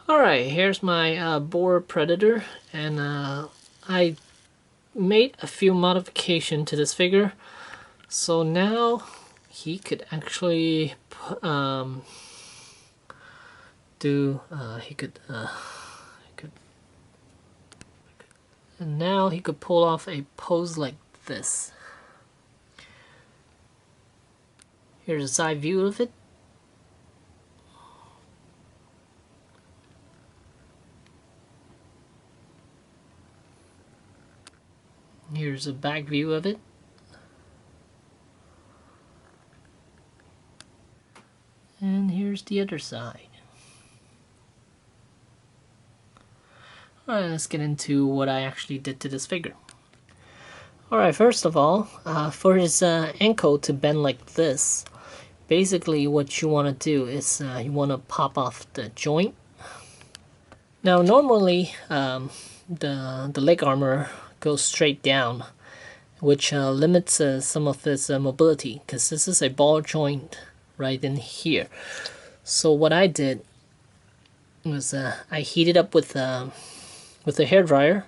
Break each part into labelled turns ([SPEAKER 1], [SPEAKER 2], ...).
[SPEAKER 1] Alright, here's my Boar Predator, and I made a few modifications to this figure. So now he could actually and now he could pull off a pose like this. Here's a side view of it. Here's a back view of it. And here's the other side. Alright, let's get into what I actually did to this figure. Alright, first of all, for his ankle to bend like this, basically what you want to do is you want to pop off the joint. Now normally the leg armor goes straight down, which limits some of his mobility, because this is a ball joint right in here. So what I did was I heated up with a hairdryer,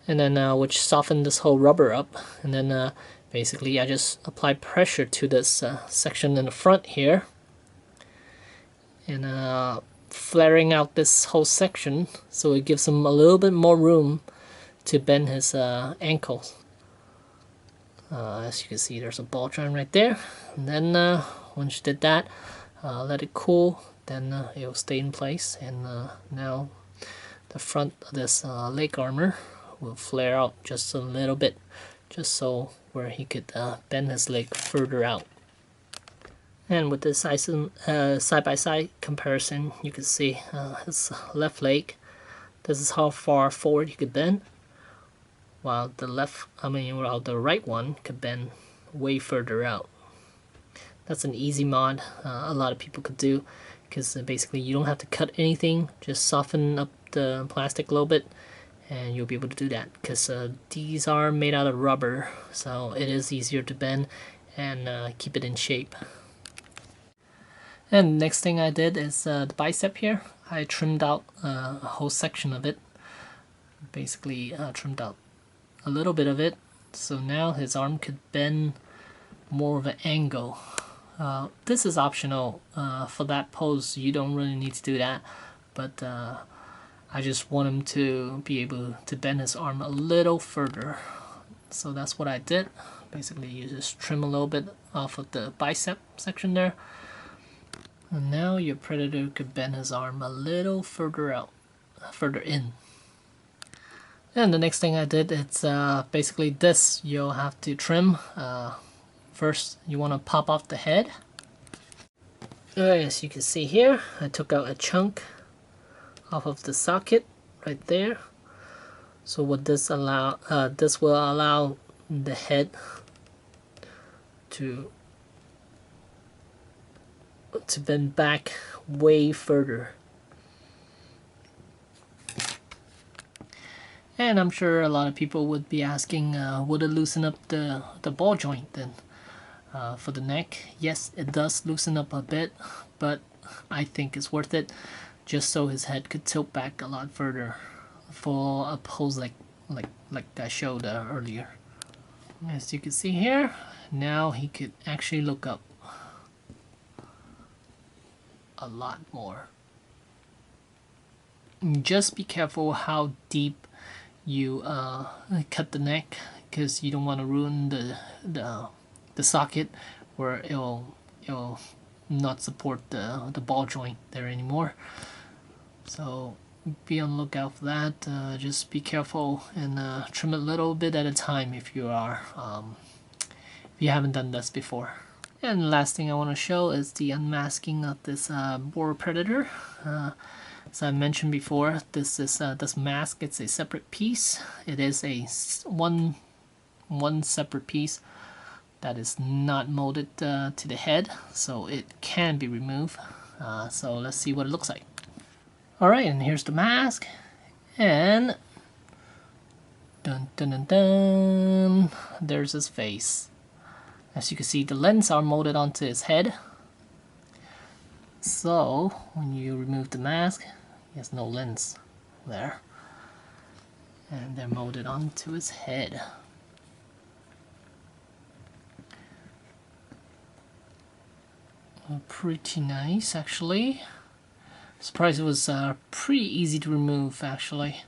[SPEAKER 1] and then which softened this whole rubber up, and then basically I just applied pressure to this section in the front here, and flaring out this whole section so it gives him a little bit more room to bend his ankles. As you can see, there's a ball joint right there, and then once you did that, let it cool, then it will stay in place, and now the front of this leg armor will flare out just a little bit, just so where he could bend his leg further out. And with this side-by-side comparison, you can see his left leg, this is how far forward he could bend, while the right one could bend way further out. That's an easy mod a lot of people could do, because basically you don't have to cut anything, just soften up the plastic a little bit and you'll be able to do that, because these are made out of rubber, so it is easier to bend and keep it in shape. And next thing I did is the bicep here. I trimmed out a whole section of it, basically trimmed out a little bit of it, so now his arm could bend more of an angle. This is optional. For that pose you don't really need to do that, but I just want him to be able to bend his arm a little further, so that's what I did. Basically you just trim a little bit off of the bicep section there, and now your predator could bend his arm a little further out, further in. And the next thing I did, it's basically this. You'll have to trim. First, you want to pop off the head. As you can see here, I took out a chunk off of the socket right there. So what this will allow the head to bend back way further. And I'm sure a lot of people would be asking, would it loosen up the ball joint then? For the neck, yes, it does loosen up a bit, but I think it's worth it, just so his head could tilt back a lot further for a pose like I showed earlier. As you can see here, now he could actually look up a lot more. Just be careful how deep you cut the neck, because you don't want to ruin the socket where it'll not support the ball joint there anymore. So be on the lookout for that. Just be careful and trim it a little bit at a time if you haven't done this before. And the last thing I want to show is the unmasking of this Boar Predator. As I mentioned before, this mask, it's a separate piece. It is a one separate piece that is not molded to the head, so it can be removed. So let's see what it looks like. Alright, and here's the mask, and dun dun dun dun, there's his face. As you can see, the lens are molded onto his head. So when you remove the mask, He has no lens there. And they're molded onto his head. Pretty nice, actually. Surprised it was pretty easy to remove, actually.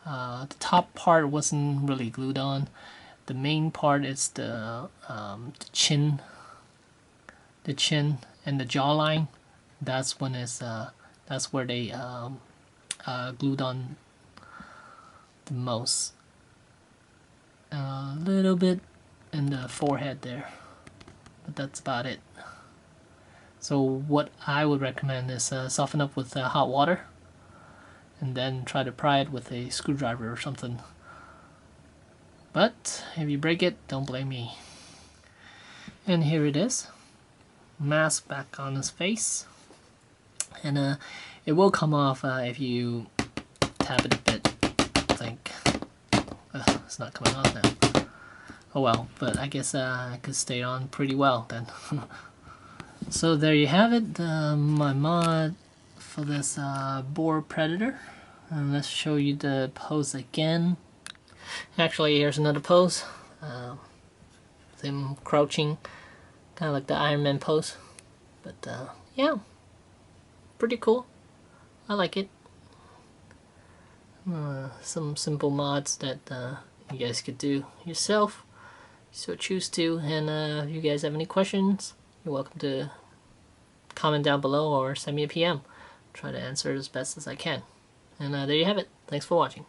[SPEAKER 1] The top part wasn't really glued on. The main part is the chin and the jawline. That's when it's that's where they glued on the most. A little bit in the forehead there, but that's about it. So what I would recommend is soften up with hot water, and then try to pry it with a screwdriver or something. But if you break it, don't blame me. And here it is, mask back on his face, and it will come off if you tap it a bit. I think it's not coming off now. Oh well, but I guess I could stay on pretty well then. So there you have it, my mod for this Boar Predator. And let's show you the pose again. Actually, here's another pose. With him crouching, kind of like the Iron Man pose. But yeah, pretty cool. I like it. Some simple mods that you guys could do yourself, so choose to. And if you guys have any questions, you're welcome to comment down below or send me a PM. Try to answer as best as I can. And there you have it. Thanks for watching.